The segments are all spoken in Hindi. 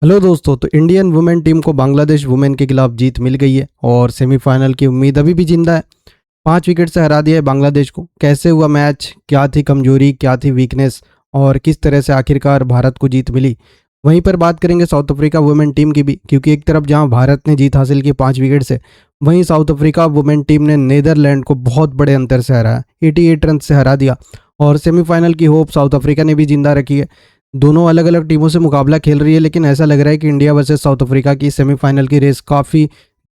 हेलो दोस्तों। तो इंडियन वुमेन टीम को बांग्लादेश वुमेन के खिलाफ जीत मिल गई है और सेमीफाइनल की उम्मीद अभी भी जिंदा है। 5 विकेट से हरा दिया है बांग्लादेश को। कैसे हुआ मैच, क्या थी कमजोरी, क्या थी वीकनेस और किस तरह से आखिरकार भारत को जीत मिली, वहीं पर बात करेंगे साउथ अफ्रीका वुमेन टीम की भी। क्योंकि एक तरफ जहां भारत ने जीत हासिल की 5 विकेट से, वहीं साउथ अफ्रीका वुमेन टीम ने नीदरलैंड को बहुत बड़े अंतर से हराया, 88 रन से हरा दिया। और सेमीफाइनल की होप साउथ अफ्रीका ने भी जिंदा रखी है। दोनों अलग अलग टीमों से मुकाबला खेल रही है, लेकिन ऐसा लग रहा है कि इंडिया वर्सेस साउथ अफ्रीका की सेमीफाइनल की रेस काफ़ी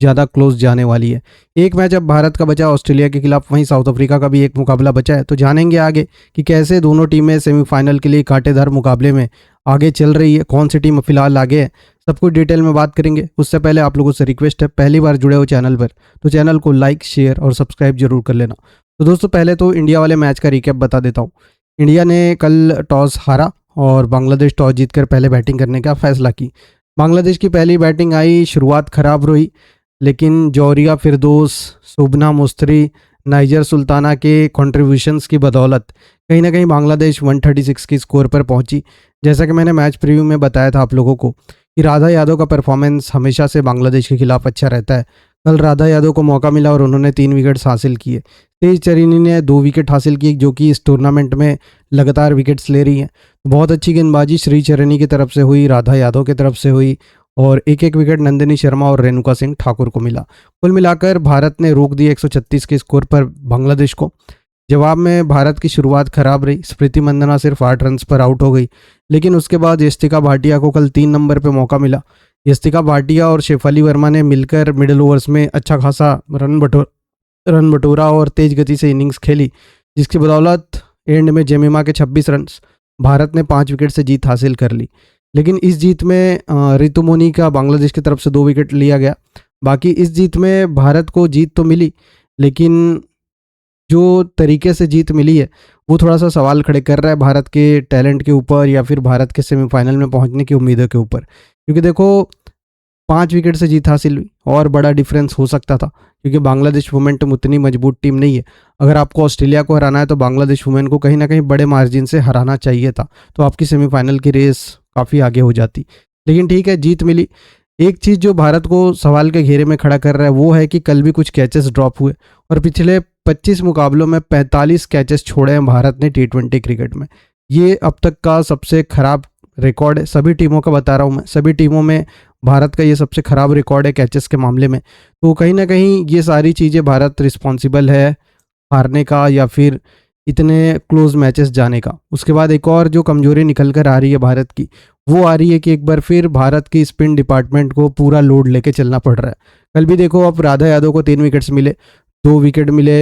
ज़्यादा क्लोज जाने वाली है। एक मैच अब भारत का बचा ऑस्ट्रेलिया के खिलाफ, वहीं साउथ अफ्रीका का भी एक मुकाबला बचा है। तो जानेंगे आगे कि कैसे दोनों टीमें सेमीफाइनल के लिए कांटेदार मुकाबले में आगे चल रही है, कौन सी टीम फिलहाल आगे है, सब कुछ डिटेल में बात करेंगे। उससे पहले आप लोगों से रिक्वेस्ट है, पहली बार जुड़े हो चैनल पर तो चैनल को लाइक, शेयर और सब्सक्राइब जरूर कर लेना। तो दोस्तों, पहले तो इंडिया वाले मैच का रिकैप बता देता हूँ। इंडिया ने कल टॉस हारा और बांग्लादेश टॉस जीतकर पहले बैटिंग करने का फैसला की। बांग्लादेश की पहली बैटिंग आई, शुरुआत खराब रही, लेकिन जौहरिया फिरदौस, सुबना मुस्तरी, नाइजर सुल्ताना के कंट्रीब्यूशंस की बदौलत कहीं ना कहीं बांग्लादेश 136 की स्कोर पर पहुंची। जैसा कि मैंने मैच प्रीव्यू में बताया था आप लोगों को कि राधा यादव का परफॉर्मेंस हमेशा से बांग्लादेश के खिलाफ अच्छा रहता है। कल राधा यादव को मौका मिला और उन्होंने 3 विकेट्स हासिल किए। तेज चरीनी ने 2 विकेट हासिल किए, जो कि इस टूर्नामेंट में लगातार विकेट्स ले रही हैं। बहुत अच्छी गेंदबाजी श्री चरनी की तरफ से हुई, राधा यादव की तरफ से हुई और एक एक विकेट नंदिनी शर्मा और रेणुका सिंह ठाकुर को मिला। कुल मिलाकर भारत ने रोक दिया 136 के स्कोर पर बांग्लादेश को। जवाब में भारत की शुरुआत खराब रही। स्मृति मंदना सिर्फ 8 रन पर आउट हो गई, लेकिन उसके बाद यस्तिका भाटिया को कल 3 नंबर पर मौका मिला। यस्तिका भाटिया और शेफाली वर्मा ने मिलकर मिडिल ओवर्स में अच्छा खासा रन बटोरा और तेज गति से इनिंग्स खेली, जिसकी बदौलत एंड में जेमिमा के 26 रन भारत ने 5 विकेट से जीत हासिल कर ली। लेकिन इस जीत में रितु मोनी का बांग्लादेश की तरफ से 2 विकेट लिया गया। बाकी इस जीत में भारत को जीत तो मिली, लेकिन जो तरीके से जीत मिली है वो थोड़ा सा सवाल खड़े कर रहा है भारत के टैलेंट के ऊपर या फिर भारत के सेमीफाइनल में पहुंचने की उम्मीदों के ऊपर। क्योंकि देखो, 5 विकेट से जीत हासिल हुई और बड़ा डिफरेंस हो सकता था, क्योंकि बांग्लादेश वुमेन टीम उतनी मजबूत टीम नहीं है। अगर आपको ऑस्ट्रेलिया को हराना है तो बांग्लादेश वुमेन को कहीं ना कहीं बड़े मार्जिन से हराना चाहिए था, तो आपकी सेमीफाइनल की रेस काफ़ी आगे हो जाती। लेकिन ठीक है, जीत मिली। एक चीज़ जो भारत को सवाल के घेरे में खड़ा कर रहा है वो है कि कल भी कुछ कैचेस ड्रॉप हुए और पिछले 25 मुकाबलों में 45 कैचेस छोड़े हैं भारत ने T20 क्रिकेट में। ये अब तक का सबसे खराब रिकॉर्ड है। सभी टीमों का बता रहा हूँ मैं, सभी टीमों में भारत का ये सबसे खराब रिकॉर्ड है कैचेस के मामले में। तो कहीं ना कहीं ये सारी चीज़ें भारत रिस्पॉन्सिबल है हारने का या फिर इतने क्लोज मैचेस जाने का। उसके बाद एक और जो कमजोरी निकल कर आ रही है भारत की, वो आ रही है कि एक बार फिर भारत की स्पिन डिपार्टमेंट को पूरा लोड लेके चलना पड़ रहा है। कल भी देखो, अब राधा यादव को 3 विकेट्स मिले, 2 विकेट मिले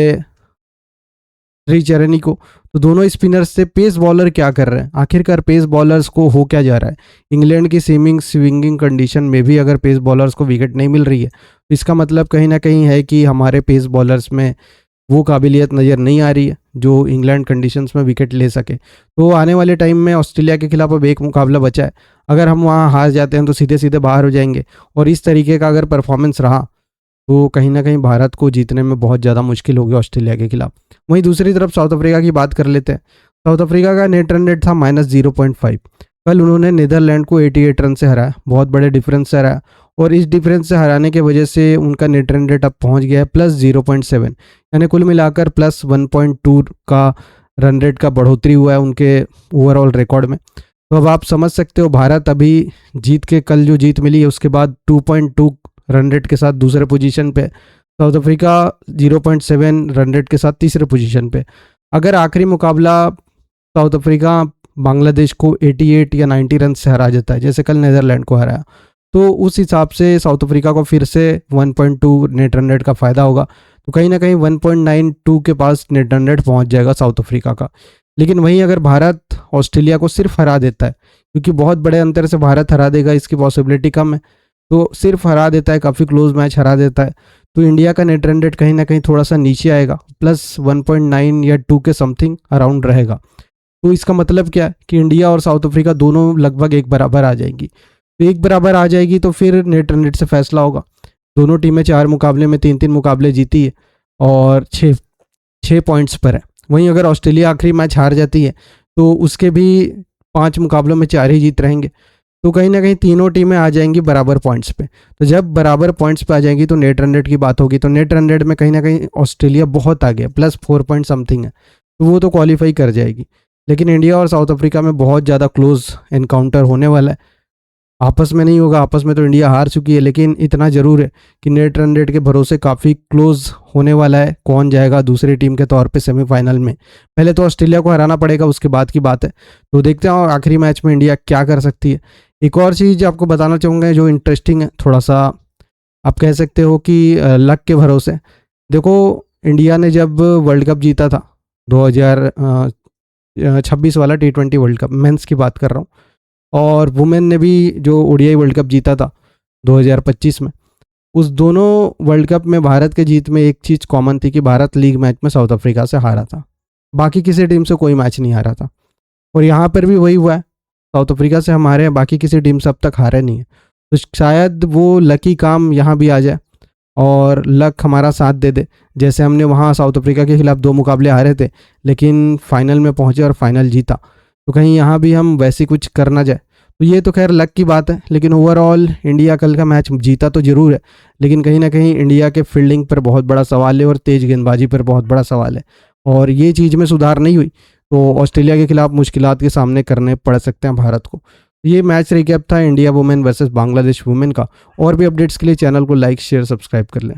श्री चरनी को। तो दोनों स्पिनर्स से पेस बॉलर क्या कर रहे हैं, आखिरकार पेस बॉलर्स को हो क्या जा रहा है। इंग्लैंड की सीमिंग स्विंगिंग कंडीशन में भी अगर पेस बॉलर्स को विकेट नहीं मिल रही है तो इसका मतलब कहीं ना कहीं है कि हमारे पेस बॉलर्स में वो काबिलियत नज़र नहीं आ रही है जो इंग्लैंड कंडीशंस में विकेट ले सके। तो आने वाले टाइम में ऑस्ट्रेलिया के खिलाफ अब एक मुकाबला बचा है। अगर हम वहाँ हार जाते हैं तो सीधे सीधे बाहर हो जाएंगे, और इस तरीके का अगर परफॉर्मेंस रहा तो कहीं ना कहीं भारत को जीतने में बहुत ज़्यादा मुश्किल होगी ऑस्ट्रेलिया के खिलाफ। वहीं दूसरी तरफ साउथ अफ्रीका की बात कर लेते हैं। साउथ अफ्रीका का नेट रन रेट था -0.5। कल उन्होंने नीदरलैंड को 88 रन से हराया, बहुत बड़े डिफरेंस से हराया, और इस डिफरेंस से हराने की वजह से उनका नेट रन रेट अब पहुंच गया है +0.7, यानी कुल मिलाकर +1.2 का रन रेट का बढ़ोतरी हुआ है उनके ओवरऑल रिकॉर्ड में। तो अब आप समझ सकते हो, भारत अभी जीत के कल जो जीत मिली है उसके बाद 2.2 रन रेट के साथ दूसरे पोजीशन पे, साउथ अफ्रीका 0.7 रन रेट के साथ तीसरे पोजीशन पे। अगर आखिरी मुकाबला साउथ अफ्रीका बांग्लादेश को 88 या 90 रन से हरा जाता है, जैसे कल नीदरलैंड को हराया, तो उस हिसाब से साउथ अफ्रीका को फिर से 1.2 नेट रन रेट का फ़ायदा होगा। तो कहीं ना कहीं 1.92 के पास नेट रन रेट पहुँच जाएगा साउथ अफ्रीका का। लेकिन वहीं अगर भारत ऑस्ट्रेलिया को सिर्फ हरा देता है, क्योंकि बहुत बड़े अंतर से भारत हरा देगा इसकी पॉसिबिलिटी कम है, तो सिर्फ हरा देता है, काफ़ी क्लोज मैच हरा देता है, तो इंडिया का नेट रन रेट कहीं ना कहीं थोड़ा सा नीचे आएगा, +1.9 या 2 के समथिंग अराउंड रहेगा। तो इसका मतलब क्या है कि इंडिया और साउथ अफ्रीका दोनों लगभग एक बराबर आ जाएंगी। तो एक बराबर आ जाएगी तो फिर नेट रन रेट से फैसला होगा। दोनों टीमें 4 मुकाबले में 3-3 मुकाबले जीती है और 6 पॉइंट्स पर है। वहीं अगर ऑस्ट्रेलिया आखिरी मैच हार जाती है तो उसके भी 5 मुकाबलों में 4 ही जीत रहेंगे। तो कहीं ना कहीं तीनों टीमें आ जाएंगी बराबर पॉइंट्स पे। तो जब बराबर पॉइंट्स पे आ जाएंगी तो नेट रन रेट की बात होगी, तो नेट रन रेट में कहीं ना कहीं ऑस्ट्रेलिया बहुत आगे है, +4 पॉइंट समथिंग है, तो वो तो क्वालिफाई कर जाएगी। लेकिन इंडिया और साउथ अफ्रीका में बहुत ज़्यादा क्लोज एनकाउंटर होने वाला है। आपस में नहीं होगा, आपस में तो इंडिया हार चुकी है, लेकिन इतना ज़रूर है कि नेट रन रेट के भरोसे काफ़ी क्लोज होने वाला है। कौन जाएगा दूसरी टीम के तौर पे सेमीफाइनल में, पहले तो ऑस्ट्रेलिया को हराना पड़ेगा, उसके बाद की बात है। तो देखते हैं आखिरी मैच में इंडिया क्या कर सकती है। एक और चीज़ आपको बताना चाहूँगा जो इंटरेस्टिंग है, थोड़ा सा आप कह सकते हो कि लक के भरोसे। देखो, इंडिया ने जब वर्ल्ड कप जीता था 2026 वाला T20 वर्ल्ड कप, मेंस की बात कर रहा हूँ, और वुमेन ने भी जो ओडीआई वर्ल्ड कप जीता था 2025 में, उस दोनों वर्ल्ड कप में भारत के जीत में एक चीज़ कॉमन थी कि भारत लीग मैच में साउथ अफ्रीका से हारा था, बाकी किसी टीम से कोई मैच नहीं हारा था। और यहाँ पर भी वही हुआ है, साउथ अफ्रीका से हम हारे हैं, बाकी किसी टीम से अब तक हारे नहीं है। तो शायद वो लकी काम यहाँ भी आ जाए और लक हमारा साथ दे दे। जैसे हमने वहाँ साउथ अफ्रीका के खिलाफ 2 मुकाबले हारे थे, लेकिन फाइनल में पहुँचे और फाइनल जीता, तो कहीं यहाँ भी हम वैसे कुछ कर ना जाए। तो ये तो खैर लक की बात है, लेकिन ओवरऑल इंडिया कल का मैच जीता तो ज़रूर है, लेकिन कहीं ना कहीं इंडिया के फील्डिंग पर बहुत बड़ा सवाल है और तेज़ गेंदबाजी पर बहुत बड़ा सवाल है, और ये चीज़ में सुधार नहीं हुई तो ऑस्ट्रेलिया के खिलाफ मुश्किलात के सामने करने पड़ सकते हैं भारत को। ये मैच रिकैप था India women versus Bangladesh women का। और भी अपडेट्स के लिए चैनल को लाइक शेयर सब्सक्राइब कर लें।